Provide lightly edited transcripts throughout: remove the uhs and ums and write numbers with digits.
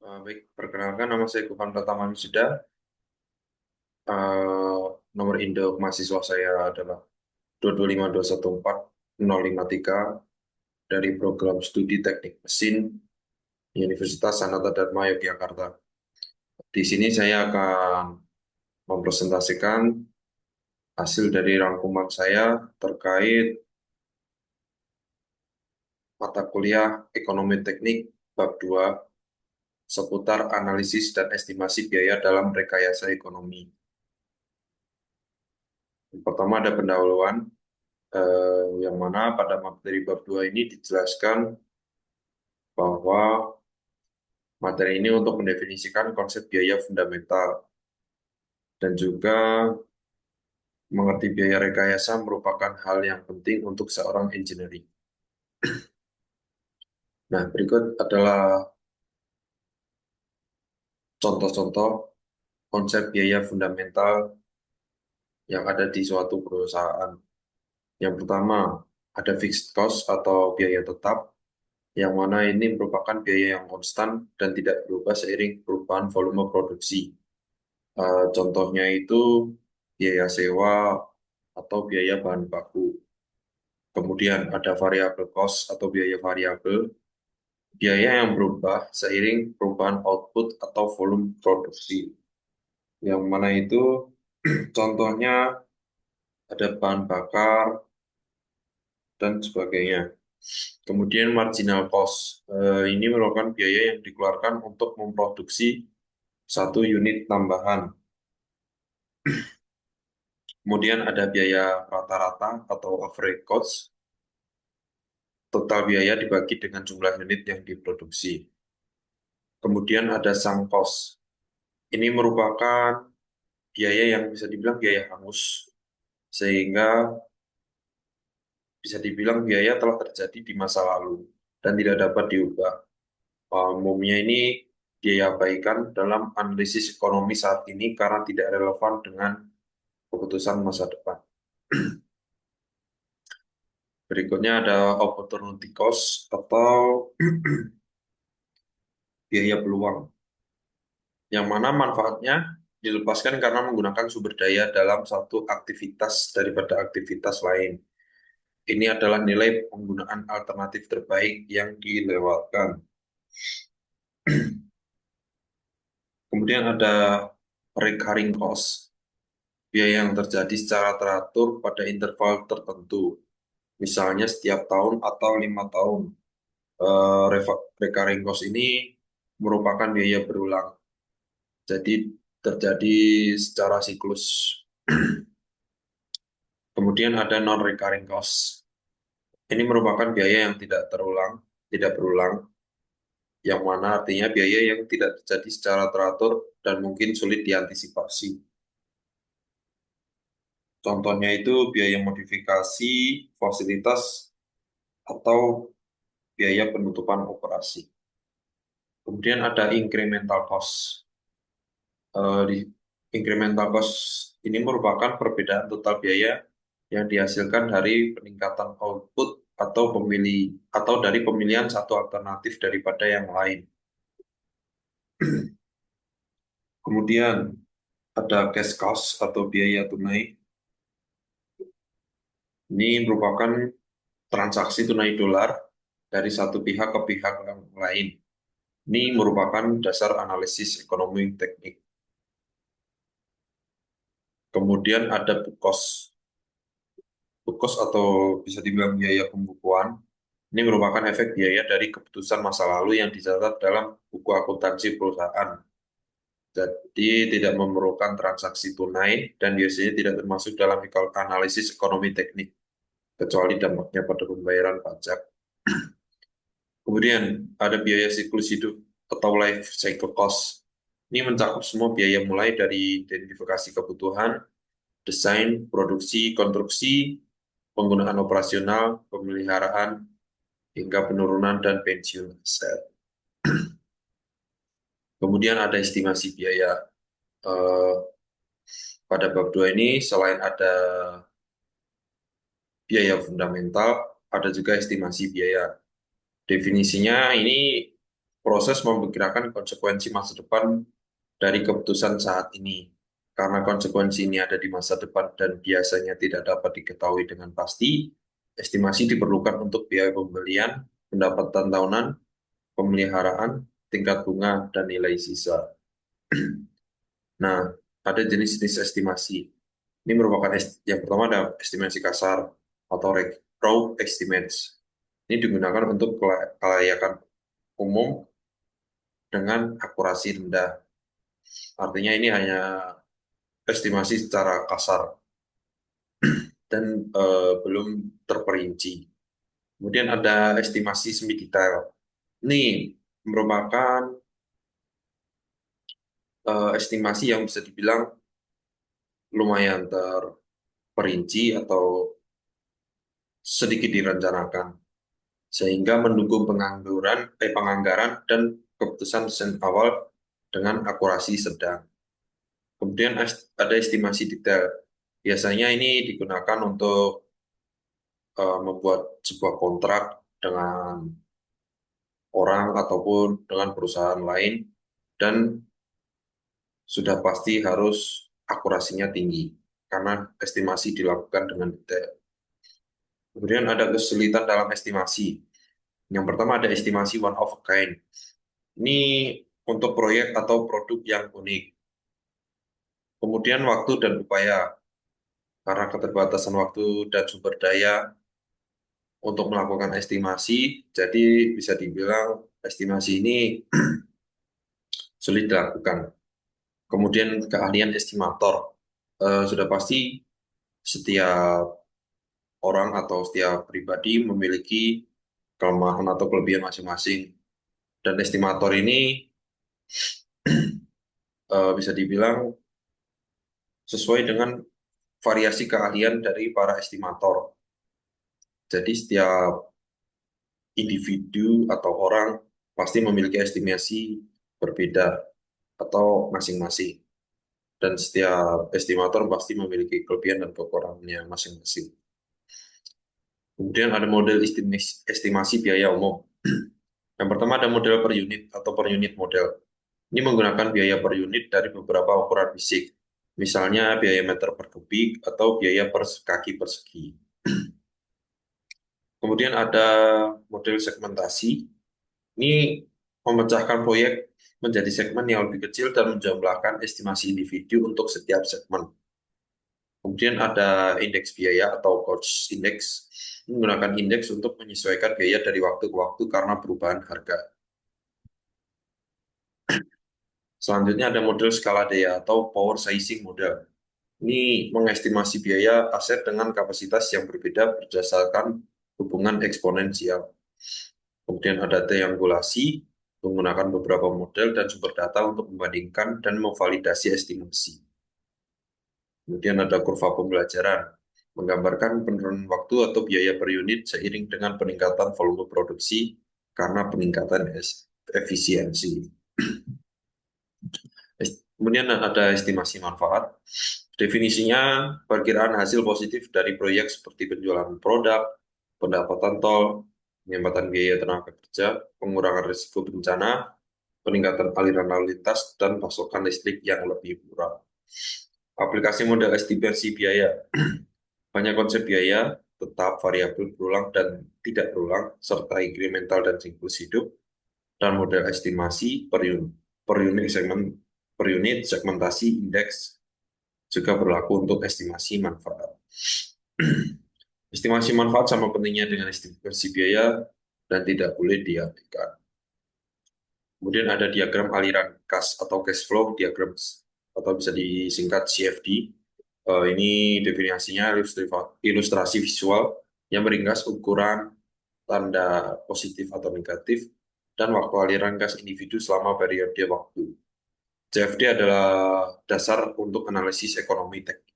Baik, perkenalkan nama saya Gufan Pratama Wisuda. Eh, Nomor induk mahasiswa saya adalah 225214053 dari program studi Teknik Mesin Universitas Sanata Dharma Yogyakarta. Di sini saya akan mempresentasikan hasil dari rangkuman saya terkait mata kuliah Ekonomi Teknik bab 2 seputar analisis dan estimasi biaya dalam rekayasa ekonomi. Yang pertama ada pendahuluan, yang mana pada materi bab 2 ini dijelaskan bahwa materi ini untuk mendefinisikan konsep biaya fundamental dan juga mengerti biaya rekayasa merupakan hal yang penting untuk seorang engineering. Nah, berikut adalah contoh-contoh konsep biaya fundamental yang ada di suatu perusahaan. Yang pertama, ada fixed cost atau biaya tetap, yang mana ini merupakan biaya yang konstan dan tidak berubah seiring perubahan volume produksi. Contohnya itu biaya sewa atau biaya bahan baku. Kemudian ada variable cost atau biaya variabel, biaya yang berubah seiring perubahan output atau volume produksi. Yang mana itu contohnya ada bahan bakar dan sebagainya. Kemudian marginal cost, ini merupakan biaya yang dikeluarkan untuk memproduksi satu unit tambahan. Kemudian ada biaya rata-rata atau average cost, total biaya dibagi dengan jumlah unit yang diproduksi. Kemudian ada sunk cost. Ini merupakan biaya yang bisa dibilang biaya hangus, sehingga bisa dibilang biaya telah terjadi di masa lalu dan tidak dapat diubah. Umumnya ini diabaikan dalam analisis ekonomi saat ini karena tidak relevan dengan keputusan masa depan. Berikutnya ada opportunity cost atau biaya peluang, yang mana manfaatnya dilepaskan karena menggunakan sumber daya dalam satu aktivitas daripada aktivitas lain. Ini adalah nilai penggunaan alternatif terbaik yang dilewatkan. Kemudian ada recurring cost, biaya yang terjadi secara teratur pada interval tertentu, misalnya setiap tahun atau 5 tahun. Recurring cost ini merupakan biaya berulang, jadi terjadi secara siklus. Kemudian ada non-recurring cost. Ini merupakan biaya yang tidak berulang, yang mana artinya biaya yang tidak terjadi secara teratur dan mungkin sulit diantisipasi. Contohnya itu biaya modifikasi fasilitas atau biaya penutupan operasi. Kemudian ada incremental cost. Di incremental cost ini merupakan perbedaan total biaya yang dihasilkan dari peningkatan output atau dari pemilihan satu alternatif daripada yang lain. Kemudian ada cash cost atau biaya tunai. Ini merupakan transaksi tunai dolar dari satu pihak ke pihak yang lain. Ini merupakan dasar analisis ekonomi teknik. Kemudian ada book cost. Book cost atau bisa dibilang biaya pembukuan. Ini merupakan efek biaya dari keputusan masa lalu yang dicatat dalam buku akuntansi perusahaan. Jadi tidak memerlukan transaksi tunai dan biasanya tidak termasuk dalam analisis ekonomi teknik, kecuali dampaknya pada pembayaran pajak. Kemudian ada biaya siklus hidup atau life cycle cost. Ini mencakup semua biaya mulai dari identifikasi kebutuhan, desain, produksi, konstruksi, penggunaan operasional, pemeliharaan, hingga penurunan dan pensiun aset. Kemudian ada estimasi biaya. Eh, Pada bab 2 ini selain ada biaya fundamental, ada juga estimasi biaya. Definisinya ini proses memperkirakan konsekuensi masa depan dari keputusan saat ini. Karena konsekuensi ini ada di masa depan dan biasanya tidak dapat diketahui dengan pasti, estimasi diperlukan untuk biaya pembelian, pendapatan tahunan, pemeliharaan, tingkat bunga, dan nilai sisa. Nah, ada jenis-jenis estimasi. Ini merupakan yang pertama ada estimasi kasar atau raw estimates. Ini digunakan untuk kelayakan umum dengan akurasi rendah. Artinya ini hanya estimasi secara kasar dan belum terperinci. Kemudian ada estimasi semi detail. Ini merupakan estimasi yang bisa dibilang lumayan terperinci atau sedikit direncanakan, sehingga mendukung penganggaran dan keputusan desain awal dengan akurasi sedang. Kemudian ada estimasi detail. Biasanya ini digunakan untuk membuat sebuah kontrak dengan orang ataupun dengan perusahaan lain dan sudah pasti harus akurasinya tinggi karena estimasi dilakukan dengan detail. Kemudian ada kesulitan dalam estimasi. Yang pertama ada estimasi one of a kind. Ini untuk proyek atau produk yang unik. Kemudian waktu dan upaya. Karena keterbatasan waktu dan sumber daya untuk melakukan estimasi, jadi bisa dibilang estimasi ini sulit dilakukan. Kemudian keahlian estimator. Sudah pasti setiap orang atau setiap pribadi memiliki kelemahan atau kelebihan masing-masing. Dan estimator ini bisa dibilang sesuai dengan variasi keahlian dari para estimator. Jadi setiap individu atau orang pasti memiliki estimasi berbeda atau masing-masing. Dan setiap estimator pasti memiliki kelebihan dan kekurangannya masing-masing. Kemudian ada model estimasi biaya umum. Yang pertama ada model per unit atau per unit model. Ini menggunakan biaya per unit dari beberapa ukuran fisik. Misalnya biaya meter per kubik atau biaya per kaki persegi. Kemudian ada model segmentasi. Ini memecahkan proyek menjadi segmen yang lebih kecil dan menjumlahkan estimasi individu untuk setiap segmen. Kemudian ada indeks biaya atau cost index. Menggunakan indeks untuk menyesuaikan biaya dari waktu ke waktu karena perubahan harga. Selanjutnya ada model skala daya atau power sizing model. Ini mengestimasi biaya aset dengan kapasitas yang berbeda berdasarkan hubungan eksponensial. Kemudian ada triangulasi, menggunakan beberapa model dan sumber data untuk membandingkan dan memvalidasi estimasi. Kemudian ada kurva pembelajaran, menggambarkan penurunan waktu atau biaya per unit seiring dengan peningkatan volume produksi karena peningkatan efisiensi. Kemudian ada estimasi manfaat. Definisinya, perkiraan hasil positif dari proyek seperti penjualan produk, pendapatan tol, penghematan biaya tenaga kerja, pengurangan risiko bencana, peningkatan aliran lalu lintas, dan pasokan listrik yang lebih murah. Aplikasi model estimasi biaya. Banyak konsep biaya, tetap, variabel, berulang, dan tidak berulang, serta incremental dan siklus hidup, dan model estimasi per unit segmentasi indeks juga berlaku untuk estimasi manfaat. Estimasi manfaat sama pentingnya dengan estimasi biaya dan tidak boleh diabaikan. Kemudian ada diagram aliran kas atau cash flow diagram atau bisa disingkat CFD. Ini definisinya ilustrasi visual yang meringkas ukuran tanda positif atau negatif dan waktu aliran kas individu selama periode waktu. CFD adalah dasar untuk analisis ekonomi teknik.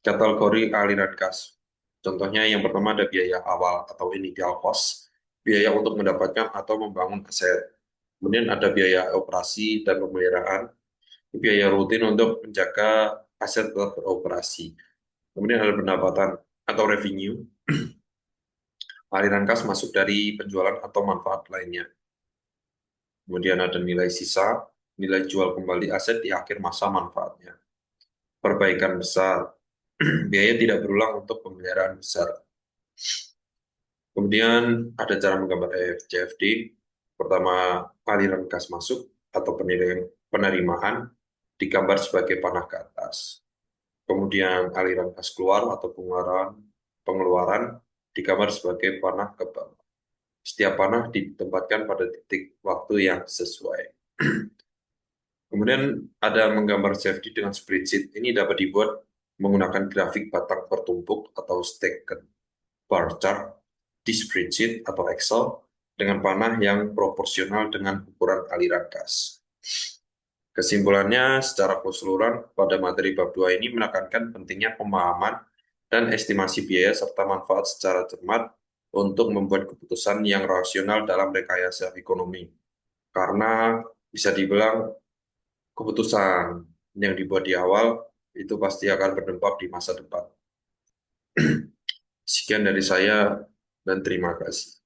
Kategori aliran kas. Contohnya yang pertama ada biaya awal atau initial cost, biaya untuk mendapatkan atau membangun aset. Kemudian ada biaya operasi dan pemeliharaan, biaya rutin untuk menjaga aset tetap beroperasi. Kemudian ada pendapatan atau revenue, aliran kas masuk dari penjualan atau manfaat lainnya. Kemudian ada nilai sisa, nilai jual kembali aset di akhir masa manfaatnya. Perbaikan besar, biaya tidak berulang untuk pemeliharaan besar. Kemudian ada cara menggambar CFD. Pertama, aliran kas masuk atau penerimaan digambar sebagai panah ke atas. Kemudian aliran kas keluar atau pengeluaran digambar sebagai panah ke bawah. Setiap panah ditempatkan pada titik waktu yang sesuai. Kemudian ada menggambar CFD dengan spreadsheet. Ini dapat dibuat menggunakan grafik batang bertumpuk atau stacked bar chart di spreadsheet atau Excel dengan panah yang proporsional dengan ukuran aliran kas. Kesimpulannya, secara keseluruhan pada materi bab 2 ini menekankan pentingnya pemahaman dan estimasi biaya serta manfaat secara cermat untuk membuat keputusan yang rasional dalam rekayasa ekonomi. Karena bisa dibilang keputusan yang dibuat di awal itu pasti akan berdampak di masa depan. Sekian dari saya dan terima kasih.